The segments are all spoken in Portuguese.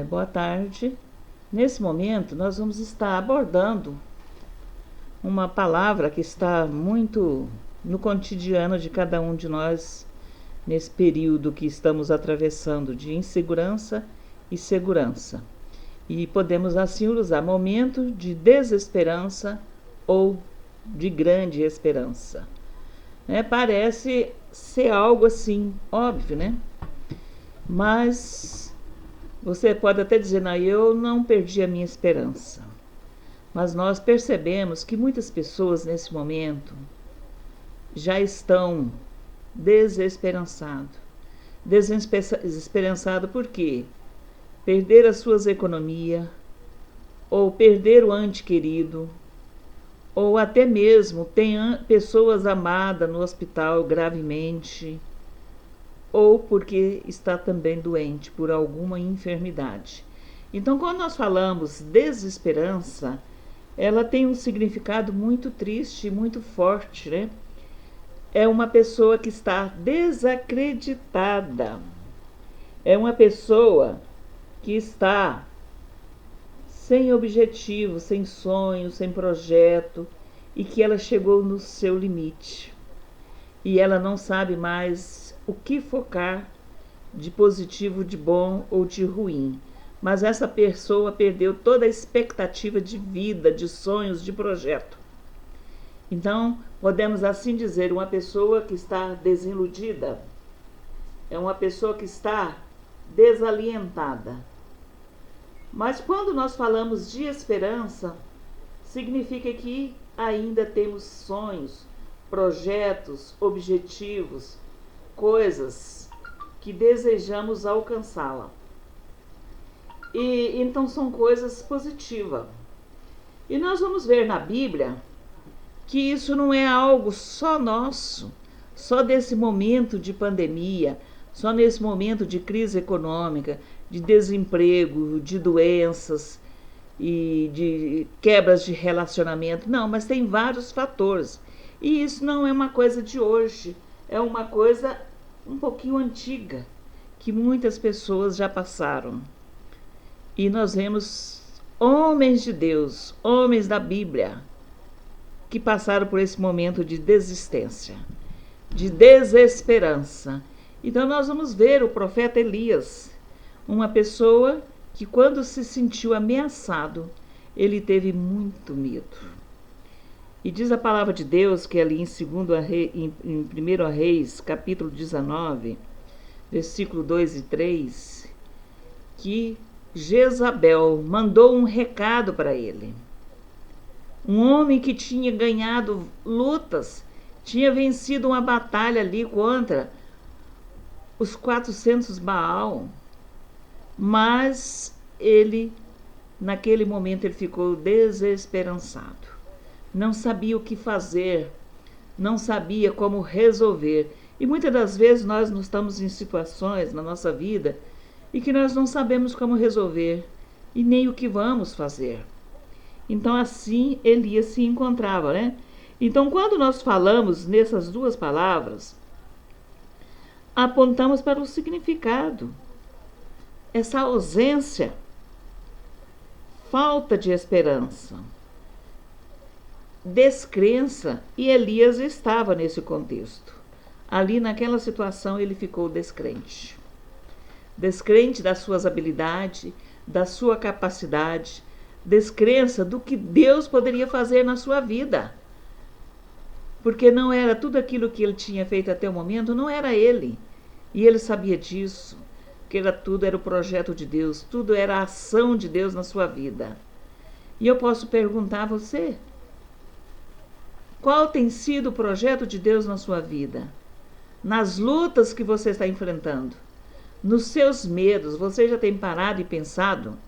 Boa tarde. Nesse momento, nós vamos estar abordando uma palavra que está muito no cotidiano de cada um de nós nesse período que estamos atravessando de insegurança e segurança. E podemos assim usar momento de desesperança ou de grande esperança. Parece ser algo assim, óbvio, né? Mas você pode até dizer, não, eu não perdi a minha esperança. Mas nós percebemos que muitas pessoas nesse momento já estão desesperançadas. Desesperançado por quê? Perder as suas economias, ou perder o ente querido, ou até mesmo tem pessoas amadas no hospital gravemente, ou porque está também doente por alguma enfermidade. Então, quando nós falamos desesperança, ela tem um significado muito triste, muito forte, né? É uma pessoa que está desacreditada. É uma pessoa que está sem objetivo, sem sonho, sem projeto, e que ela chegou no seu limite. E ela não sabe mais o que focar de positivo, de bom ou de ruim. Mas essa pessoa perdeu toda a expectativa de vida, de sonhos, de projeto. Então, podemos assim dizer, uma pessoa que está desiludida é uma pessoa que está desalientada. Mas quando nós falamos de esperança, significa que ainda temos sonhos, projetos, objetivos, coisas que desejamos alcançá-la. E então são coisas positivas. E nós vamos ver na Bíblia que isso não é algo só nosso, só desse momento de pandemia, só nesse momento de crise econômica, de desemprego, de doenças e de quebras de relacionamento. Não, mas tem vários fatores. E isso não é uma coisa de hoje, é uma coisa um pouquinho antiga, que muitas pessoas já passaram. E nós vemos homens de Deus, homens da Bíblia, que passaram por esse momento de desistência, de desesperança. Então nós vamos ver o profeta Elias, uma pessoa que quando se sentiu ameaçado, ele teve muito medo. E diz a palavra de Deus que ali em 1 Reis, capítulo 19, versículo 2 e 3, que Jezabel mandou um recado para ele. Um homem que tinha ganhado lutas, tinha vencido uma batalha ali contra os 400 Baal, mas ele, naquele momento, ele ficou desesperançado. Não sabia o que fazer, não sabia como resolver. E muitas das vezes nós não estamos em situações na nossa vida e que nós não sabemos como resolver e nem o que vamos fazer. Então assim Elias se encontrava, né? Então quando nós falamos nessas duas palavras, apontamos para o significado. Essa ausência, falta de esperança, descrença, e Elias estava nesse contexto. Ali naquela situação ele ficou descrente. Descrente das suas habilidades, da sua capacidade, descrença do que Deus poderia fazer na sua vida. Porque não era tudo aquilo que ele tinha feito até o momento, não era ele. E ele sabia disso, que tudo era o projeto de Deus, tudo era a ação de Deus na sua vida. E eu posso perguntar a você, qual tem sido o projeto de Deus na sua vida? Nas lutas que você está enfrentando, nos seus medos, você já tem parado e pensado?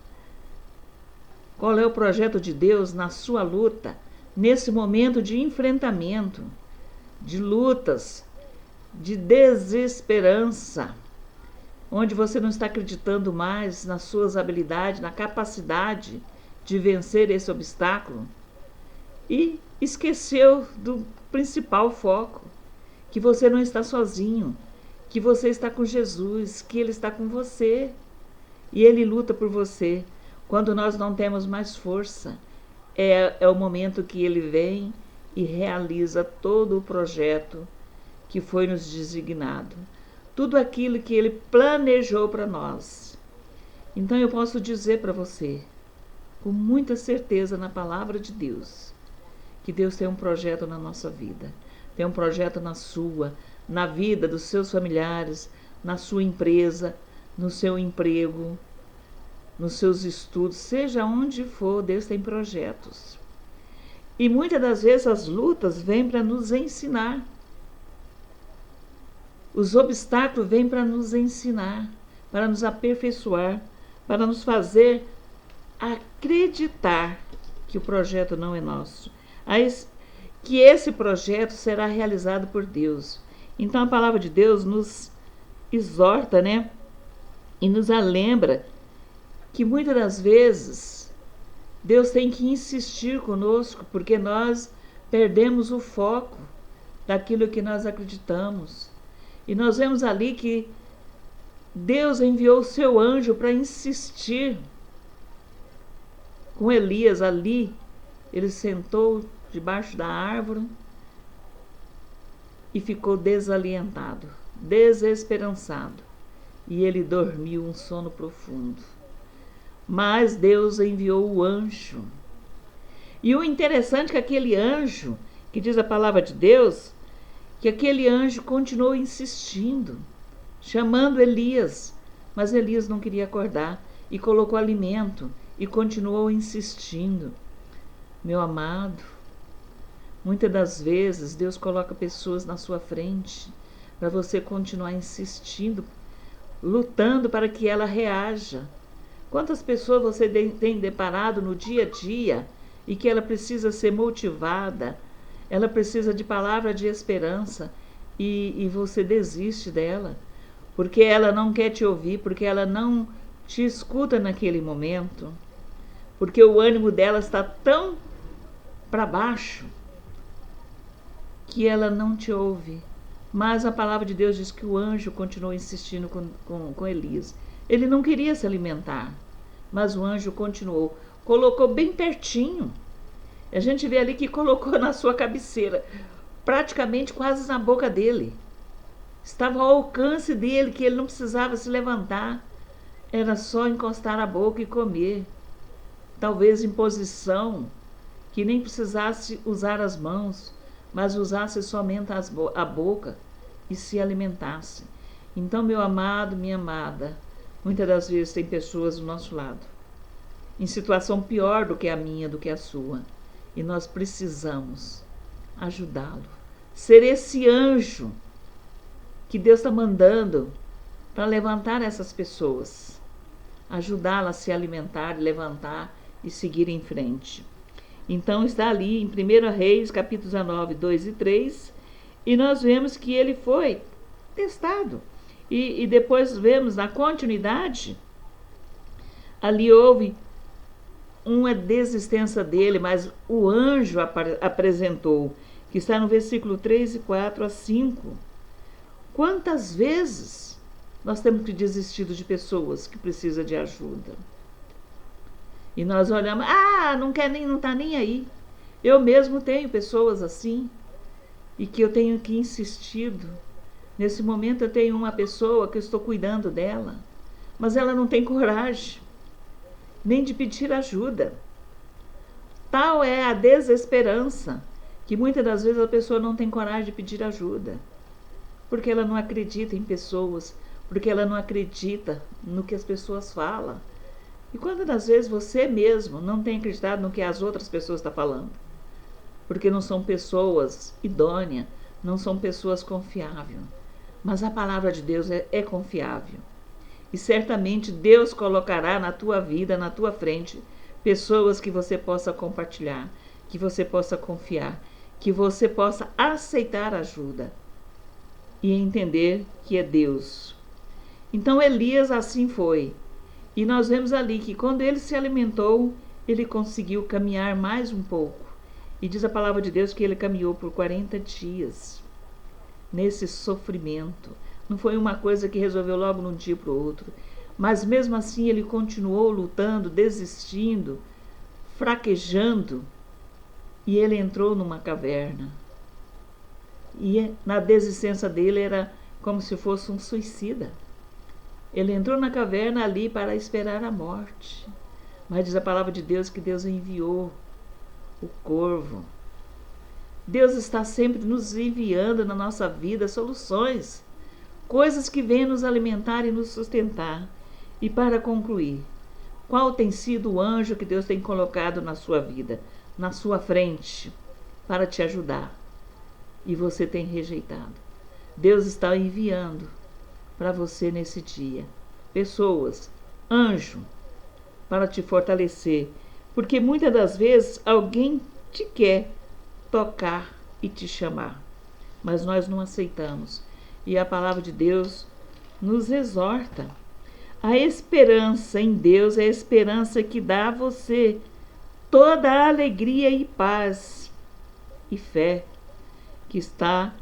Qual é o projeto de Deus na sua luta, nesse momento de enfrentamento, de lutas, de desesperança, onde você não está acreditando mais nas suas habilidades, na capacidade de vencer esse obstáculo? E esqueceu do principal foco, que você não está sozinho, que você está com Jesus, que Ele está com você. E Ele luta por você. Quando nós não temos mais força, é o momento que Ele vem e realiza todo o projeto que foi nos designado. Tudo aquilo que Ele planejou para nós. Então eu posso dizer para você, com muita certeza na palavra de Deus, que Deus tem um projeto na nossa vida. Tem um projeto na sua, na vida dos seus familiares, na sua empresa, no seu emprego, nos seus estudos, seja onde for, Deus tem projetos. E muitas das vezes as lutas vêm para nos ensinar. Os obstáculos vêm para nos ensinar, para nos aperfeiçoar, para nos fazer acreditar que o projeto não é nosso, que esse projeto será realizado por Deus. Então a palavra de Deus nos exorta, né? E nos lembra que muitas das vezes Deus tem que insistir conosco, porque nós perdemos o foco daquilo que nós acreditamos. E nós vemos ali que Deus enviou o seu anjo para insistir com Elias ali. Ele sentou debaixo da árvore e ficou desalentado, desesperançado. E ele dormiu um sono profundo. Mas Deus enviou o anjo. E o interessante é que aquele anjo, que diz a palavra de Deus, que aquele anjo continuou insistindo, chamando Elias. Mas Elias não queria acordar e colocou alimento e continuou insistindo. Meu amado, muitas das vezes Deus coloca pessoas na sua frente para você continuar insistindo, lutando para que ela reaja. Quantas pessoas você tem deparado no dia a dia e que ela precisa ser motivada, ela precisa de palavra de esperança e você desiste dela, porque ela não quer te ouvir, porque ela não te escuta naquele momento, porque o ânimo dela está tão para baixo que ela não te ouve. Mas a palavra de Deus diz que o anjo continuou insistindo com Elias. Ele não queria se alimentar, mas o anjo continuou, colocou bem pertinho. A gente vê ali que colocou na sua cabeceira, praticamente quase na boca dele. Estava ao alcance dele, que ele não precisava se levantar. Era só encostar a boca e comer. Talvez em posição que nem precisasse usar as mãos, mas usasse somente a boca e se alimentasse. Então, meu amado, minha amada, muitas das vezes tem pessoas do nosso lado, em situação pior do que a minha, do que a sua, e nós precisamos ajudá-lo, ser esse anjo que Deus está mandando para levantar essas pessoas, ajudá-las a se alimentar, levantar e seguir em frente. Então está ali em 1 Reis, capítulo 19, 2 e 3, e nós vemos que ele foi testado. E depois vemos na continuidade, ali houve uma desistência dele, mas o anjo apresentou, que está no versículo 3 e 4 a 5. Quantas vezes nós temos que desistir de pessoas que precisam de ajuda? E nós olhamos, não quer nem, não está nem aí. Eu mesmo tenho pessoas assim, e que eu tenho que insistido. Nesse momento eu tenho uma pessoa que eu estou cuidando dela, mas ela não tem coragem, nem de pedir ajuda. Tal é a desesperança, que muitas das vezes a pessoa não tem coragem de pedir ajuda, porque ela não acredita em pessoas, porque ela não acredita no que as pessoas falam. E quantas das vezes você mesmo não tem acreditado no que as outras pessoas estão falando? Porque não são pessoas idôneas, não são pessoas confiáveis. Mas a palavra de Deus é confiável. E certamente Deus colocará na tua vida, na tua frente, pessoas que você possa compartilhar, que você possa confiar, que você possa aceitar ajuda e entender que é Deus. Então Elias assim foi. E nós vemos ali que quando ele se alimentou, ele conseguiu caminhar mais um pouco. E diz a palavra de Deus que ele caminhou por 40 dias nesse sofrimento. Não foi uma coisa que resolveu logo de um dia para o outro. Mas mesmo assim ele continuou lutando, desistindo, fraquejando, e ele entrou numa caverna. E na desistência dele era como se fosse um suicida. Ele entrou na caverna ali para esperar a morte. Mas diz a palavra de Deus que Deus enviou o corvo. Deus está sempre nos enviando na nossa vida soluções, coisas que vêm nos alimentar e nos sustentar. E para concluir, qual tem sido o anjo que Deus tem colocado na sua vida, na sua frente, para te ajudar? E você tem rejeitado. Deus está enviando para você nesse dia pessoas, anjo, para te fortalecer, porque muitas das vezes alguém te quer tocar e te chamar, mas nós não aceitamos. E a palavra de Deus nos exorta. A esperança em Deus é a esperança que dá a você toda a alegria e paz e fé, que está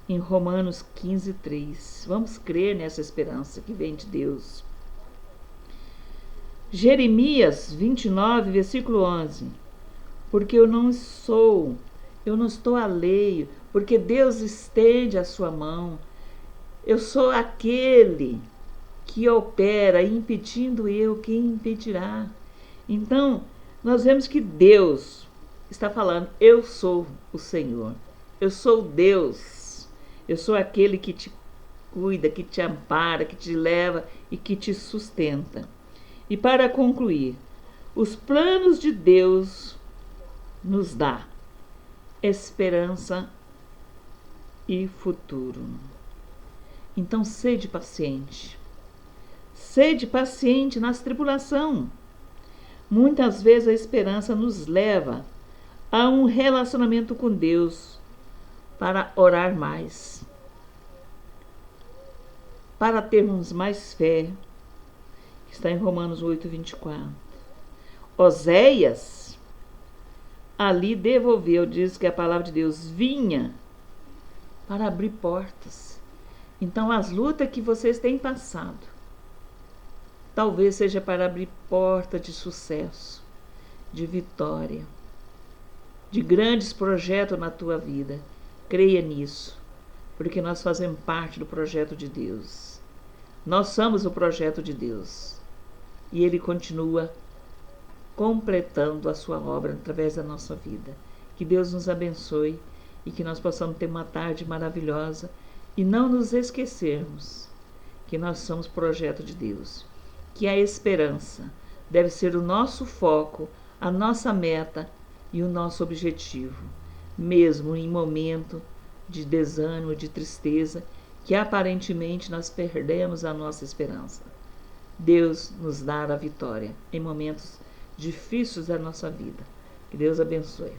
em Romanos 15:3. Vamos crer nessa esperança que vem de Deus. Jeremias 29, versículo 11. Porque eu não estou alheio, porque Deus estende a sua mão. Eu sou aquele que opera, impedindo eu, quem impedirá? Então, nós vemos que Deus está falando, eu sou o Senhor, eu sou Deus, eu sou aquele que te cuida, que te ampara, que te leva e que te sustenta. E para concluir, os planos de Deus nos dá esperança e futuro. Então, sede paciente. Sede paciente nas tribulações. Muitas vezes a esperança nos leva a um relacionamento com Deus para orar mais, para termos mais fé, que está em Romanos 8:24. Oséias ali devolveu, diz que a palavra de Deus vinha para abrir portas. Então, as lutas que vocês têm passado, talvez seja para abrir porta de sucesso, de vitória, de grandes projetos na tua vida. Creia nisso, porque nós fazemos parte do projeto de Deus. Nós somos o projeto de Deus. E Ele continua completando a sua obra através da nossa vida. Que Deus nos abençoe e que nós possamos ter uma tarde maravilhosa e não nos esquecermos que nós somos projeto de Deus. Que a esperança deve ser o nosso foco, a nossa meta e o nosso objetivo, mesmo em momento de desânimo, de tristeza, que aparentemente nós perdemos a nossa esperança. Deus nos dá a vitória em momentos difíceis da nossa vida. Que Deus abençoe.